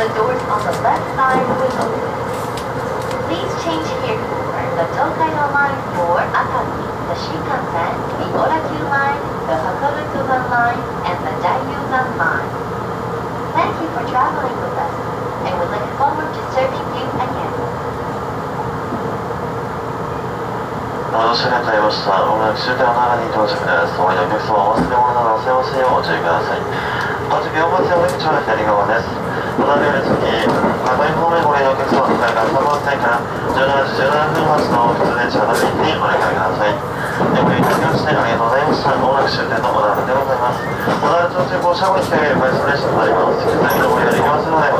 The doors on the left side will open. Please change here for the Tokaido line for Akagi, the Shinkansen, the Orakyu line, the Hokurukuban line, and the Daiyugan line. Thank you for traveling with us, and we look forward to serving you again. 終点となりました。まもなく終点の中に到着です。お降りのお客様は忘れ物など忘れませんようご注意ください。本日4番線お出口は左側です。小田原駅先、片井方面ご利用のお客様、これから3番線から17時17分発の普通電車の便にお願いください。ご利用いただきましてありがとうございました。まもなく終点の小田原でございます。小田原町中号車後に控える快速列車となります。引き続きのご利用できますので、